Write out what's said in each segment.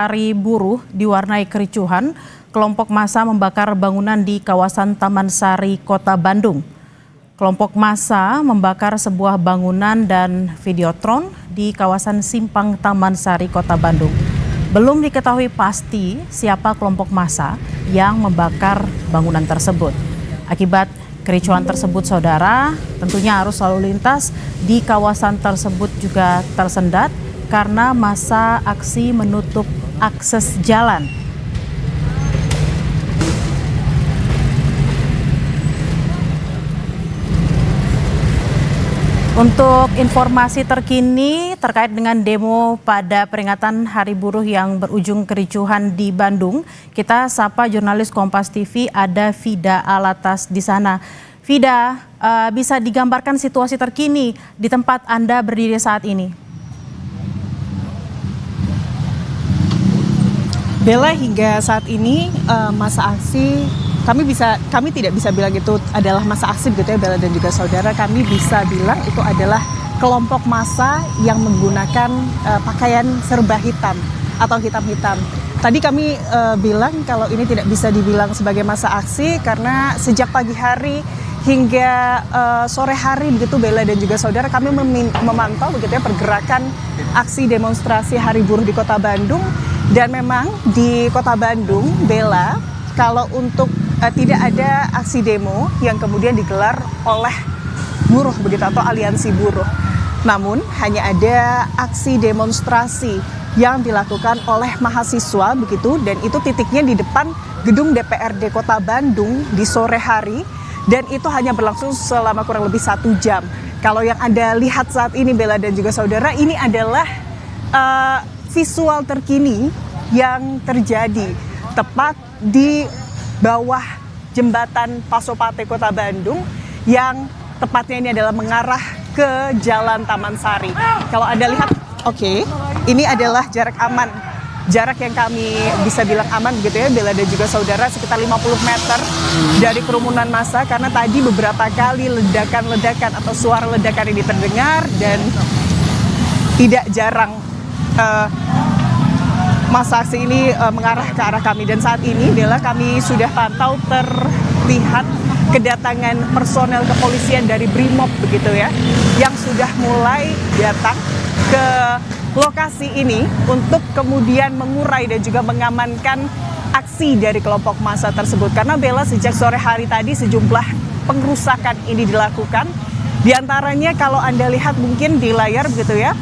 Hari Buruh diwarnai kericuhan, kelompok massa membakar bangunan di kawasan Taman Sari, Kota Bandung. Kelompok massa membakar sebuah bangunan dan videotron di kawasan Simpang Taman Sari, Kota Bandung. Belum diketahui pasti siapa kelompok massa yang membakar bangunan tersebut. Akibat kericuhan tersebut, saudara, tentunya arus lalu lintas di kawasan tersebut juga tersendat karena massa aksi menutup akses jalan. Untuk informasi terkini terkait dengan demo pada peringatan Hari Buruh yang berujung kericuhan di Bandung, kita sapa jurnalis Kompas TV ada Fida Alatas di sana. Fida, bisa digambarkan situasi terkini di tempat Anda berdiri saat ini? Bella, hingga saat ini masa aksi kami tidak bisa bilang itu adalah masa aksi begitu ya Bella dan juga saudara. Kami bisa bilang itu adalah kelompok massa yang menggunakan pakaian serba hitam atau hitam-hitam. Tadi kami bilang kalau ini tidak bisa dibilang sebagai masa aksi karena sejak pagi hari hingga sore hari begitu Bella dan juga saudara, kami memantau begitu ya pergerakan aksi demonstrasi Hari Buruh di Kota Bandung. Dan memang di Kota Bandung, Bella, kalau untuk tidak ada aksi demo yang kemudian digelar oleh buruh begitu atau aliansi buruh. Namun hanya ada aksi demonstrasi yang dilakukan oleh mahasiswa begitu, dan itu titiknya di depan gedung DPRD Kota Bandung di sore hari, dan itu hanya berlangsung selama kurang lebih 1 jam. Kalau yang Anda lihat saat ini Bella dan juga saudara, ini adalah visual terkini yang terjadi tepat di bawah jembatan Pasopate Kota Bandung yang tepatnya ini adalah mengarah ke Jalan Taman Sari. Kalau Anda lihat, ini adalah jarak aman. Jarak yang kami bisa bilang aman gitu ya Bella dan juga saudara, sekitar 50 meter dari kerumunan massa, karena tadi beberapa kali ledakan-ledakan atau suara ledakan ini terdengar, dan tidak jarang masa aksi ini mengarah ke arah kami. Dan saat ini Bella, kami sudah pantau terlihat kedatangan personel kepolisian dari Brimob begitu ya, yang sudah mulai datang ke lokasi ini untuk kemudian mengurai dan juga mengamankan aksi dari kelompok massa tersebut. Karena Bella, sejak sore hari tadi sejumlah pengerusakan ini dilakukan. Di antaranya kalau Anda lihat mungkin di layar begitu ya,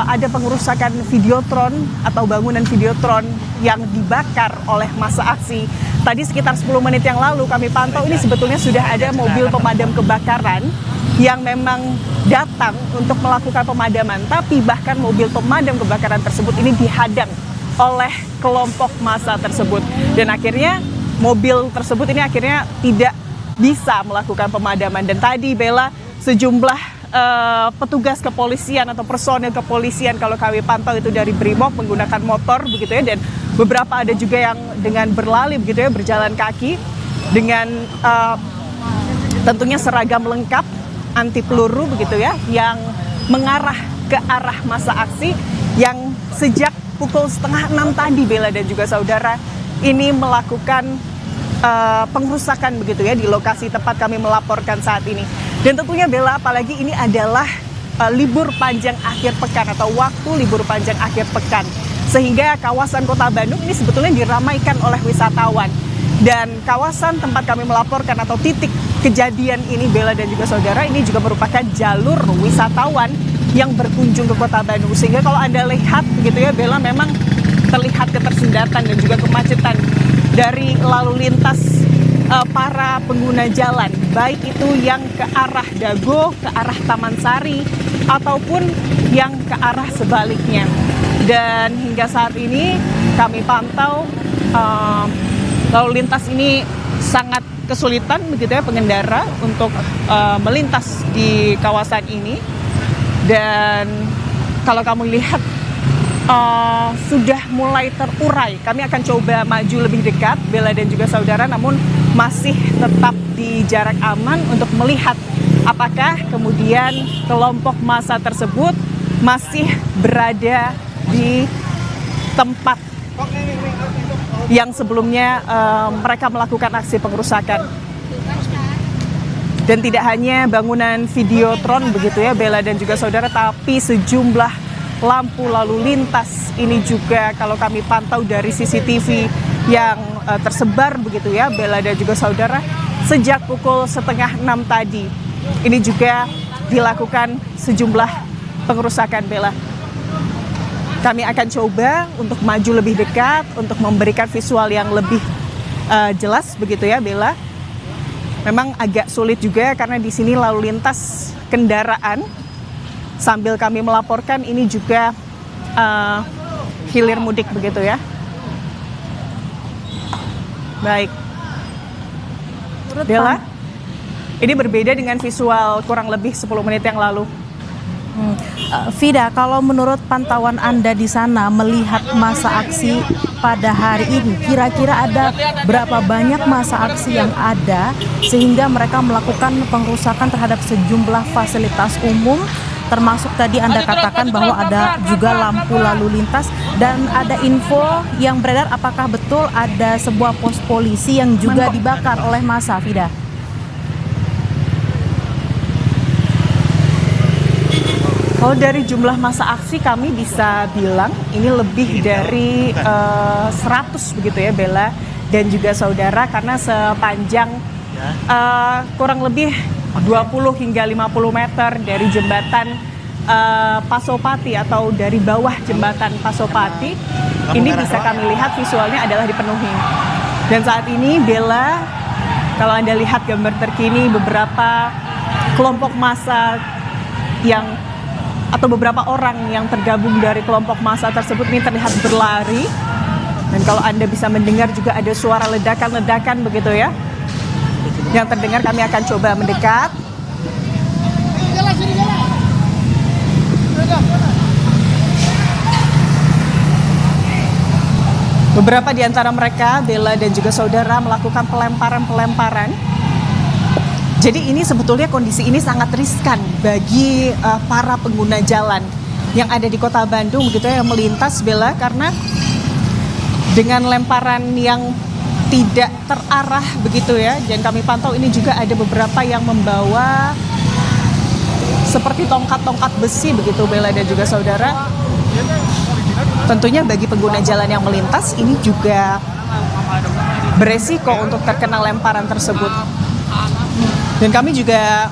ada pengerusakan videotron atau bangunan videotron yang dibakar oleh massa aksi. Tadi sekitar 10 menit yang lalu kami pantau, ini sebetulnya sudah ada mobil pemadam kebakaran yang memang datang untuk melakukan pemadaman. Tapi bahkan mobil pemadam kebakaran tersebut ini dihadang oleh kelompok massa tersebut. Dan akhirnya mobil tersebut ini akhirnya tidak bisa melakukan pemadaman. Dan tadi Bella, sejumlah petugas kepolisian atau personel kepolisian kalau kami pantau itu dari Brimob menggunakan motor begitu ya, dan beberapa ada juga yang dengan berlari begitu ya, berjalan kaki dengan tentunya seragam lengkap anti peluru begitu ya, yang mengarah ke arah massa aksi yang sejak pukul 5:30 tadi Bella dan juga saudara ini melakukan pengerusakan begitu ya di lokasi tempat kami melaporkan saat ini. Dan tentunya Bella, apalagi ini adalah libur panjang akhir pekan atau waktu libur panjang akhir pekan, sehingga kawasan Kota Bandung ini sebetulnya diramaikan oleh wisatawan. Dan kawasan tempat kami melaporkan atau titik kejadian ini Bella dan juga saudara, ini juga merupakan jalur wisatawan yang berkunjung ke Kota Bandung. Sehingga kalau Anda lihat begitu ya Bella, memang terlihat ketersendatan dan juga kemacetan dari lalu lintas para pengguna jalan, baik itu yang ke arah Dago, ke arah Taman Sari, ataupun yang ke arah sebaliknya. Dan hingga saat ini kami pantau lalu lintas ini sangat kesulitan begitu ya pengendara untuk melintas di kawasan ini. Dan kalau kamu lihat sudah mulai terurai. Kami akan coba maju lebih dekat Bella dan juga saudara, namun masih tetap di jarak aman untuk melihat apakah kemudian kelompok massa tersebut masih berada di tempat yang sebelumnya mereka melakukan aksi pengerusakan. Dan tidak hanya bangunan Videotron begitu ya Bella dan juga saudara, tapi sejumlah lampu lalu lintas ini juga kalau kami pantau dari CCTV yang tersebar begitu ya Bella dan juga saudara, sejak pukul 5:30 tadi ini juga dilakukan sejumlah pengerusakan Bella. Kami akan coba untuk maju lebih dekat untuk memberikan visual yang lebih jelas begitu ya Bella. Memang agak sulit juga karena di sini lalu lintas kendaraan sambil kami melaporkan ini juga hilir mudik begitu ya. Baik. Bella, ini berbeda dengan visual kurang lebih 10 menit yang lalu. Vida, kalau menurut pantauan Anda di sana melihat masa aksi pada hari ini, kira-kira ada berapa banyak masa aksi yang ada sehingga mereka melakukan pengrusakan terhadap sejumlah fasilitas umum, termasuk tadi Anda katakan bahwa ada juga lampu lalu lintas, dan ada info yang beredar apakah betul ada sebuah pos polisi yang juga dibakar oleh massa, Vida? Kalau dari jumlah masa aksi kami bisa bilang ini lebih dari 100 begitu ya Bella dan juga saudara, karena sepanjang kurang lebih 20 hingga 50 meter dari jembatan Pasopati atau dari bawah jembatan Pasopati ini bisa kami lihat visualnya adalah dipenuhi. Dan saat ini Bella, kalau Anda lihat gambar terkini, beberapa kelompok massa yang atau beberapa orang yang tergabung dari kelompok massa tersebut ini terlihat berlari. Dan kalau Anda bisa mendengar juga ada suara ledakan-ledakan begitu ya yang terdengar. Kami akan coba mendekat. Beberapa di antara mereka, Bella dan juga saudara, melakukan pelemparan-pelemparan. Jadi ini sebetulnya kondisi ini sangat riskan bagi para pengguna jalan yang ada di Kota Bandung begitu ya, yang melintas Bella, karena dengan lemparan yang tidak terarah begitu ya, dan kami pantau ini juga ada beberapa yang membawa seperti tongkat-tongkat besi begitu Bella dan juga saudara. Tentunya bagi pengguna jalan yang melintas ini juga beresiko untuk terkena lemparan tersebut. Dan kami juga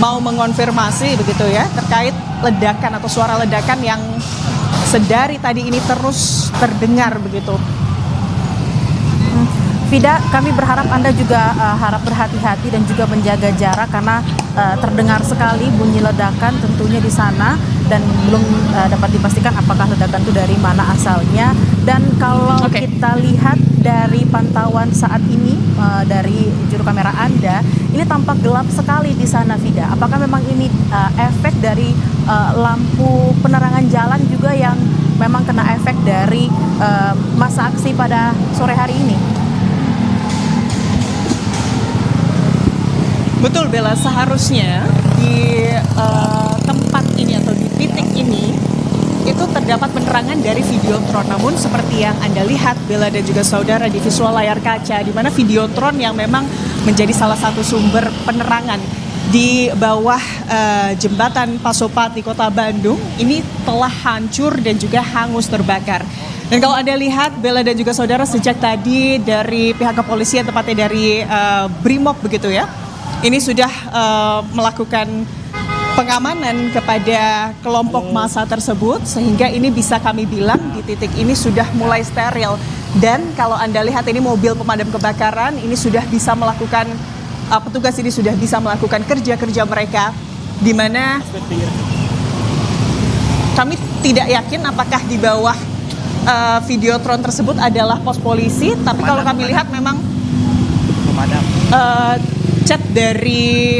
mau mengonfirmasi begitu ya terkait ledakan atau suara ledakan yang sedari tadi ini terus terdengar begitu. Vida, kami berharap Anda juga harap berhati-hati dan juga menjaga jarak karena terdengar sekali bunyi ledakan tentunya di sana, dan belum dapat dipastikan apakah ledakan itu dari mana asalnya. Dan kalau kita lihat dari pantauan saat ini dari juru kamera Anda, ini tampak gelap sekali di sana, Vida. Apakah memang ini efek dari lampu penerangan jalan juga yang memang kena efek dari masa aksi pada sore hari ini? Betul Bella, seharusnya di tempat ini atau di titik ini itu terdapat penerangan dari Videotron. Namun seperti yang Anda lihat Bella dan juga saudara di visual layar kaca, di mana Videotron yang memang menjadi salah satu sumber penerangan di bawah jembatan Pasopati Kota Bandung ini telah hancur dan juga hangus terbakar. Dan kalau Anda lihat Bella dan juga saudara, sejak tadi dari pihak kepolisian, tepatnya dari Brimob begitu ya, ini sudah melakukan pengamanan kepada kelompok massa tersebut, sehingga ini bisa kami bilang di titik ini sudah mulai steril. Dan kalau Anda lihat ini mobil pemadam kebakaran ini sudah bisa melakukan, petugas ini sudah bisa melakukan kerja-kerja mereka, di mana kami tidak yakin apakah di bawah Videotron tersebut adalah pos polisi, tapi kalau kami lihat memang cat dari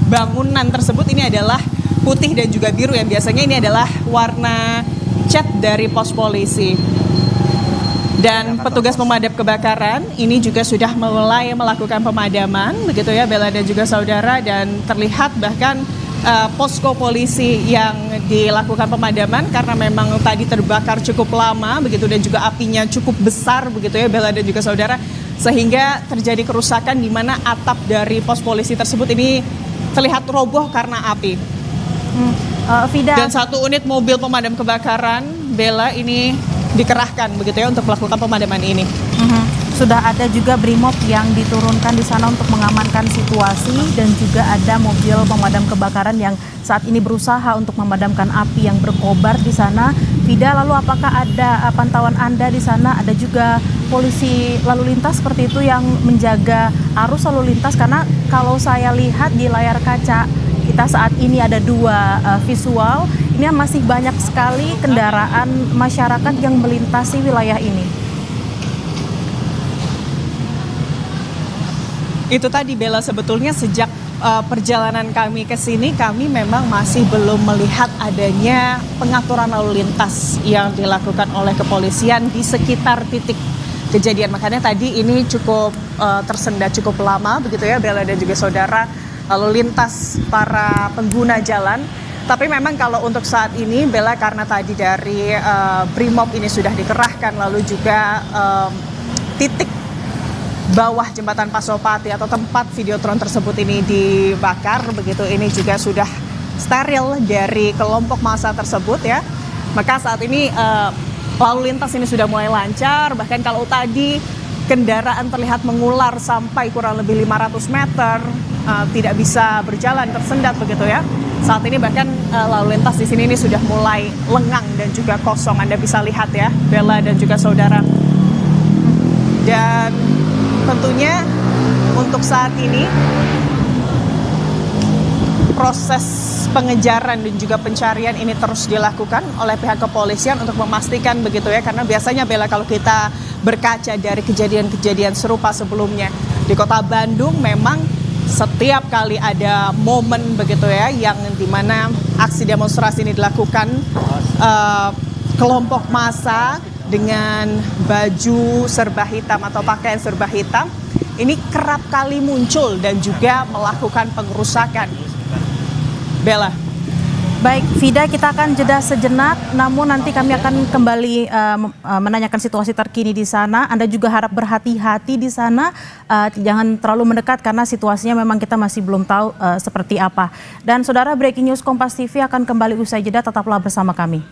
bangunan tersebut ini adalah putih dan juga biru, yang biasanya ini adalah warna cat dari pos polisi. Dan petugas pemadam kebakaran ini juga sudah mulai melakukan pemadaman begitu ya Bella dan juga saudara, dan terlihat bahkan posko polisi yang dilakukan pemadaman karena memang tadi terbakar cukup lama begitu dan juga apinya cukup besar begitu ya Bella dan juga saudara, sehingga terjadi kerusakan di mana atap dari pos polisi tersebut ini terlihat roboh karena api. Vida. Dan satu unit mobil pemadam kebakaran Bella ini dikerahkan begitu ya untuk melakukan pemadaman ini. Sudah ada juga BRIMOB yang diturunkan di sana untuk mengamankan situasi dan juga ada mobil pemadam kebakaran yang saat ini berusaha untuk memadamkan api yang berkobar di sana. Vida, lalu apakah ada pantauan Anda di sana? Ada juga polisi lalu lintas seperti itu yang menjaga arus lalu lintas, karena kalau saya lihat di layar kaca kita saat ini ada dua visual, ini masih banyak sekali kendaraan masyarakat yang melintasi wilayah ini. Itu tadi Bella, sebetulnya sejak perjalanan kami ke sini kami memang masih belum melihat adanya pengaturan lalu lintas yang dilakukan oleh kepolisian di sekitar titik kejadian. Makanya tadi ini cukup tersendat cukup lama begitu ya Bella dan juga saudara, lalu lintas para pengguna jalan. Tapi memang kalau untuk saat ini Bella, karena tadi dari BRIMOB ini sudah dikerahkan, lalu juga titik bawah jembatan Pasopati atau tempat Videotron tersebut ini dibakar begitu, ini juga sudah steril dari kelompok massa tersebut ya. Maka saat ini lalu lintas ini sudah mulai lancar, bahkan kalau tadi kendaraan terlihat mengular sampai kurang lebih 500 meter, tidak bisa berjalan, tersendat begitu ya. Saat ini bahkan lalu lintas di sini ini sudah mulai lengang dan juga kosong, Anda bisa lihat ya Bella dan juga saudara. Dan tentunya untuk saat ini proses pengejaran dan juga pencarian ini terus dilakukan oleh pihak kepolisian untuk memastikan begitu ya, karena biasanya Bella kalau kita berkaca dari kejadian-kejadian serupa sebelumnya di Kota Bandung, memang setiap kali ada momen begitu ya yang dimana aksi demonstrasi ini dilakukan, kelompok massa dengan baju serba hitam atau pakaian serba hitam ini kerap kali muncul dan juga melakukan pengerusakan. Bella. Baik, Vida, kita akan jeda sejenak, namun nanti kami akan kembali menanyakan situasi terkini di sana. Anda juga harap berhati-hati di sana, jangan terlalu mendekat karena situasinya memang kita masih belum tahu seperti apa. Dan saudara, Breaking News Kompas TV akan kembali usai jeda, tetaplah bersama kami.